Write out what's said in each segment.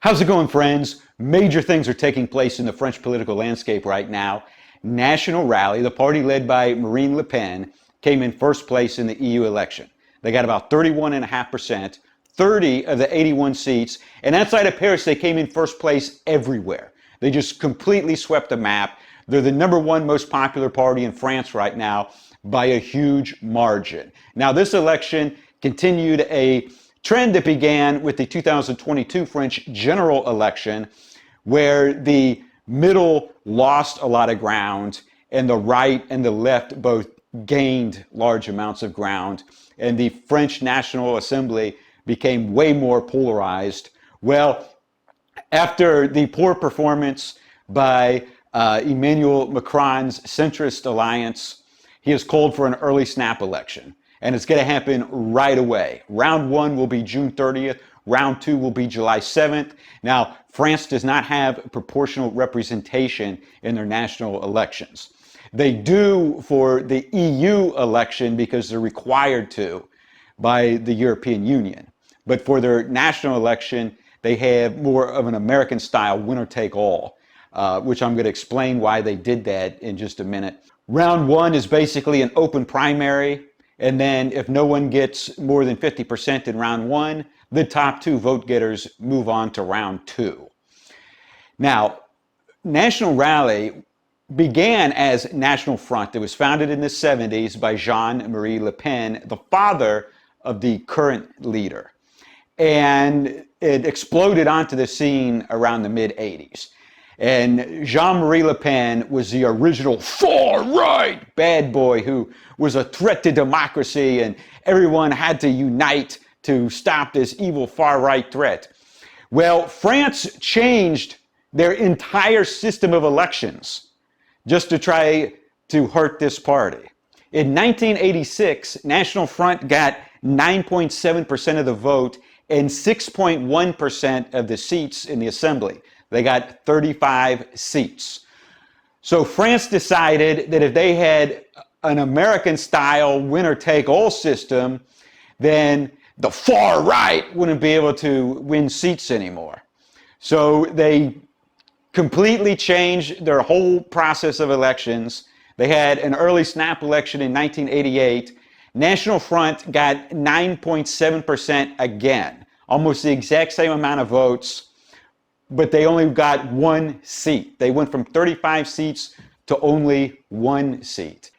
How's it going, friends? Major things are taking place in the French political landscape right now. National Rally, the party led by Marine Le Pen, came in first place in the EU election. They got about 31.5%, 30 of the 81 seats, and outside of Paris, they came in first place everywhere. They just completely swept the map. They're the #1 most popular party in France right now by a huge margin. Now, this election continued a trend that began with the 2022 French general election, where the middle lost a lot of ground and the right and the left both gained large amounts of ground, and the French National Assembly became way more polarized. Well, after the poor performance by Emmanuel Macron's centrist alliance, he has called for an early snap election. And it's going to happen right away. Round 1 will be June 30th. Round 2 will be July 7th. Now, France does not have proportional representation in their national elections. They do for the EU election because they're required to by the European Union. But for their national election, they have more of an American-style winner-take-all, which I'm going to explain why they did that in just a minute. Round 1 is basically an open primary. And then if no one gets more than 50% in round 1, the top 2 vote getters move on to round 2. Now, National Rally began as National Front. It was founded in the 70s by Jean-Marie Le Pen, the father of the current leader. And it exploded onto the scene around the mid-80s. And Jean-Marie Le Pen was the original far-right bad boy who was a threat to democracy, and everyone had to unite to stop this evil far-right threat. Well, France changed their entire system of elections just to try to hurt this party. In 1986, National Front got 9.7% of the vote and 6.1% of the seats in the assembly. They got 35 seats. So France decided that if they had an American-style winner-take-all system, then the far right wouldn't be able to win seats anymore. So they completely changed their whole process of elections. They had an early snap election in 1988. National Front got 9.7% again, almost the exact same amount of votes, but they only got 1 seat. They went from 35 seats to only 1 seat.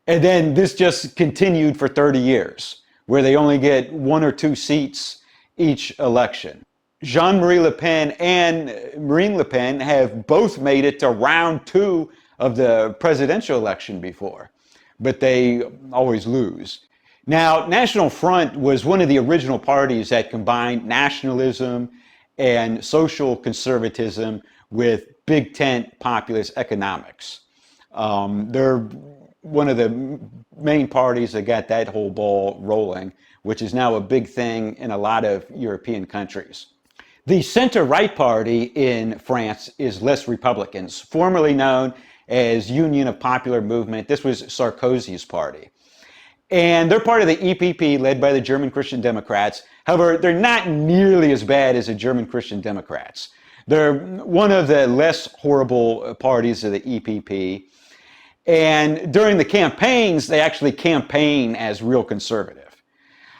And then this just continued for 30 years, where they only get 1 or 2 seats each election. Jean-Marie Le Pen and Marine Le Pen have both made it to round 2 of the presidential election before, but they always lose. Now, National Front was one of the original parties that combined nationalism and social conservatism with big tent populist economics. They're one of the main parties that got that whole ball rolling, which is now a big thing in a lot of European countries. The center-right party in France is Les Republicans, formerly known as Union of Popular Movement. This was Sarkozy's party. And they're part of the EPP, led by the German Christian Democrats. However, they're not nearly as bad as the German Christian Democrats. They're one of the less horrible parties of the EPP. And during the campaigns, they actually campaign as real conservative.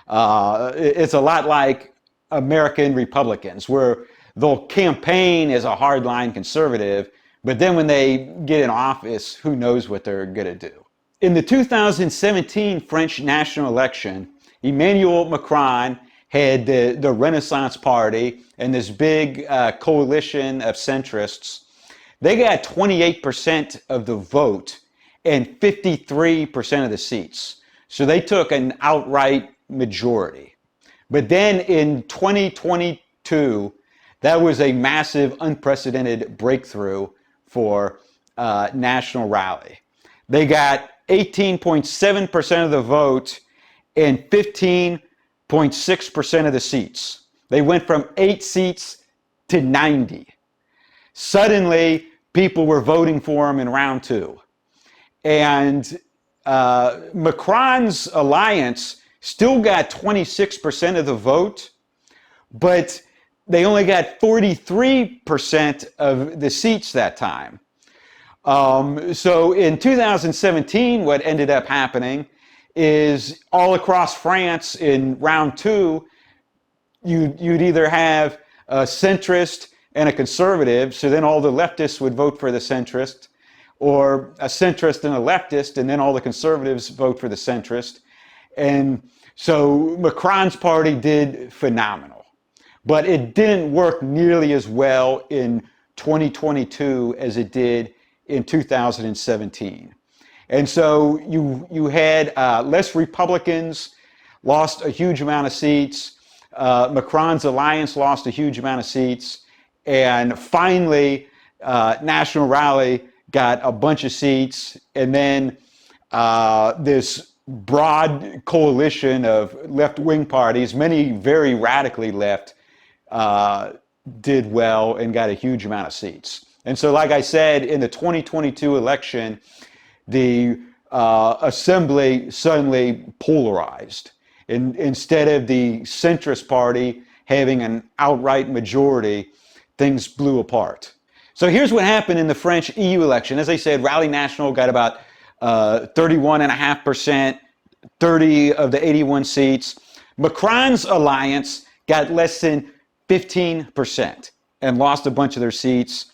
It's a lot like American Republicans, where they'll campaign as a hardline conservative, but then when they get in office, who knows what they're going to do. In the 2017 French national election, Emmanuel Macron had the Renaissance Party and this big coalition of centrists. They got 28% of the vote and 53% of the seats. So they took an outright majority. But then in 2022, that was a massive, unprecedented breakthrough for National Rally. They got 18.7% of the vote and 15.6% of the seats. They went from 8 seats to 90. Suddenly, people were voting for him in round 2. And Macron's alliance still got 26% of the vote, but they only got 43% of the seats that time. So in 2017, what ended up happening is all across France in round two, you'd either have a centrist and a conservative, so then all the leftists would vote for the centrist, or a centrist and a leftist, and then all the conservatives vote for the centrist. And so Macron's party did phenomenal, but it didn't work nearly as well in 2022 as it did in 2017. And so you had less Republicans lost a huge amount of seats. Macron's alliance lost a huge amount of seats. And finally, National Rally got a bunch of seats. And then this broad coalition of left-wing parties, many very radically left, did well and got a huge amount of seats. And so, like I said, in the 2022 election, the assembly suddenly polarized. Instead of the centrist party having an outright majority, things blew apart. So here's what happened in the French EU election. As I said, Rally National got about 31.5%, 30 of the 81 seats. Macron's alliance got less than 15% and lost a bunch of their seats.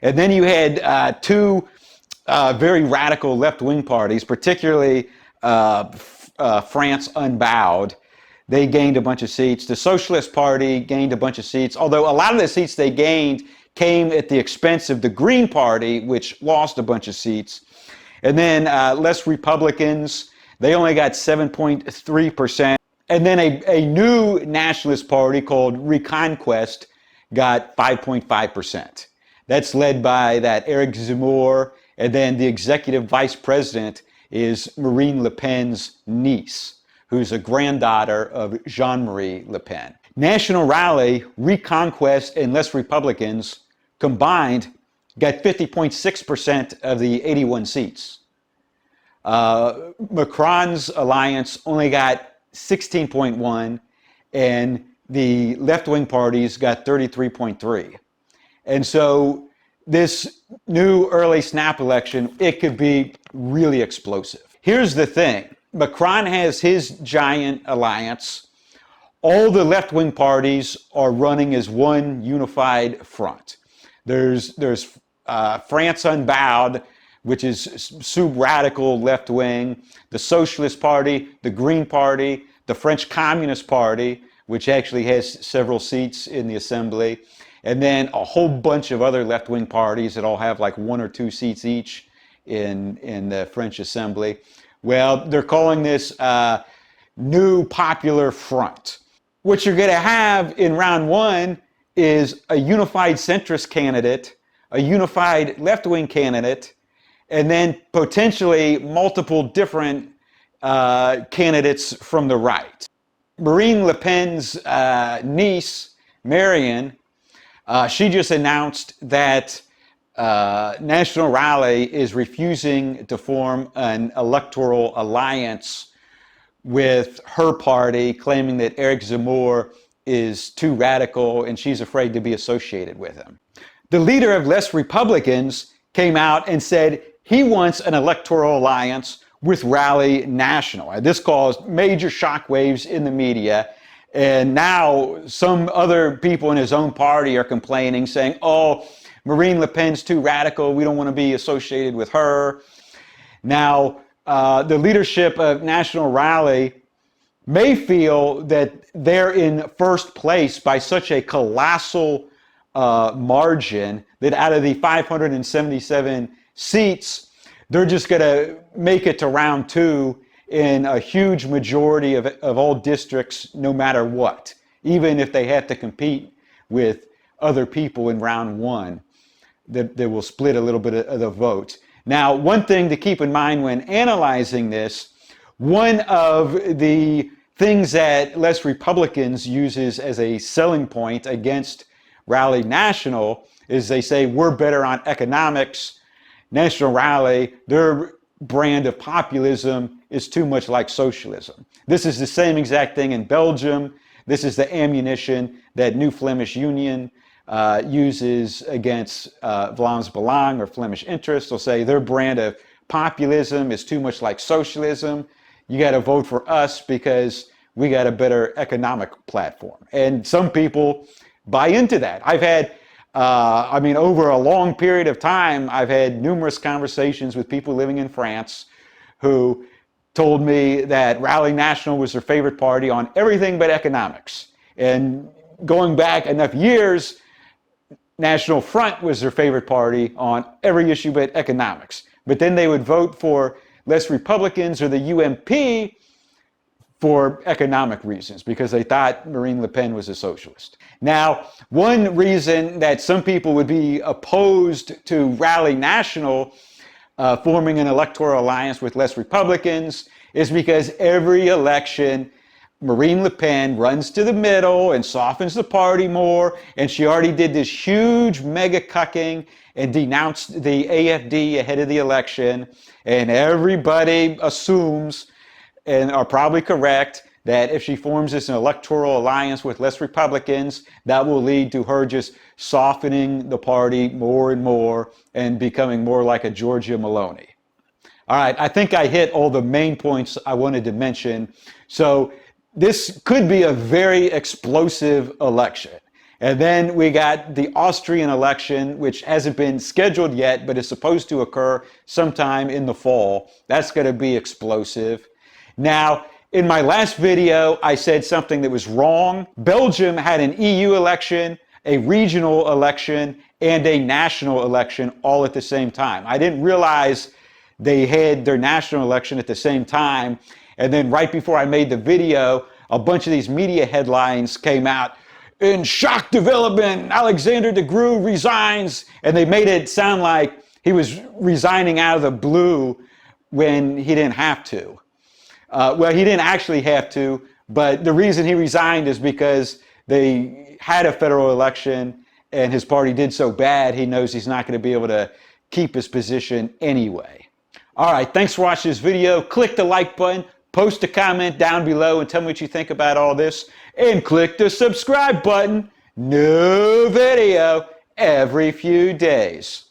And then you had two very radical left-wing parties, particularly France Unbowed. They gained a bunch of seats. The Socialist Party gained a bunch of seats, although a lot of the seats they gained came at the expense of the Green Party, which lost a bunch of seats. And then less Republicans, they only got 7.3%. And then a new nationalist party called Reconquest got 5.5%. That's led by that Eric Zemmour, and then the executive vice president is Marine Le Pen's niece, who's a granddaughter of Jean-Marie Le Pen. National Rally, Reconquest, and less Republicans combined got 50.6% of the 81 seats. Macron's alliance only got 16.1, and the left-wing parties got 33.3. And so this new early snap election, it could be really explosive. Here's the thing. Macron has his giant alliance. All the left-wing parties are running as one unified front. There's France Unbowed, which is super radical left-wing, the Socialist Party, the Green Party, the French Communist Party, which actually has several seats in the assembly, and then a whole bunch of other left-wing parties that all have like 1 or 2 seats each in the French assembly. Well, they're calling this New Popular Front. What you're going to have in round one is a unified centrist candidate, a unified left-wing candidate, and then potentially multiple different candidates from the right. Marine Le Pen's niece, Marion, she just announced that National Rally is refusing to form an electoral alliance with her party, claiming that Eric Zemmour is too radical and she's afraid to be associated with him. The leader of less Republicans came out and said he wants an electoral alliance with Rally National. And this caused major shockwaves in the media. And now some other people in his own party are complaining, saying, oh, Marine Le Pen's too radical. We don't want to be associated with her. Now, the leadership of National Rally may feel that they're in first place by such a colossal margin that out of the 577 seats, they're just going to make it to round two in a huge majority of all districts, no matter what, even if they have to compete with other people in round one that will split a little bit of the vote. Now, one thing to keep in mind when analyzing this, one of the things that less Republicans uses as a selling point against Rally National is they say, we're better on economics. National Rally, their brand of populism is too much like socialism. This is the same exact thing in Belgium. This is the ammunition that New Flemish Union uses against Vlaams Belang or Flemish interests. They'll say their brand of populism is too much like socialism. You got to vote for us because we got a better economic platform. And some people buy into that. I've had, over a long period of time, I've had numerous conversations with people living in France who told me that Rally National was their favorite party on everything but economics. And going back enough years, National Front was their favorite party on every issue but economics. But then they would vote for less Republicans or the UMP for economic reasons because they thought Marine Le Pen was a socialist. Now, one reason that some people would be opposed to Rally National forming an electoral alliance with less Republicans is because every election Marine Le Pen runs to the middle and softens the party more, and she already did this huge mega cucking and denounced the AFD ahead of the election, and everybody assumes, and are probably correct, that if she forms this electoral alliance with less Republicans, that will lead to her just softening the party more and more and becoming more like a Giorgia Meloni. All right, I think I hit all the main points I wanted to mention. So this could be a very explosive election. And then we got the Austrian election, which hasn't been scheduled yet, but is supposed to occur sometime in the fall. That's going to be explosive. Now, in my last video, I said something that was wrong. Belgium had an EU election, a regional election, and a national election all at the same time. I didn't realize they had their national election at the same time. And then right before I made the video, a bunch of these media headlines came out. In shock development, Alexander de Croo resigns. And they made it sound like he was resigning out of the blue when he didn't have to. Well, he didn't actually have to, but the reason he resigned is because they had a federal election and his party did so bad, he knows he's not going to be able to keep his position anyway. All right, thanks for watching this video. Click the like button, post a comment down below and tell me what you think about all this, and click the subscribe button. New video every few days.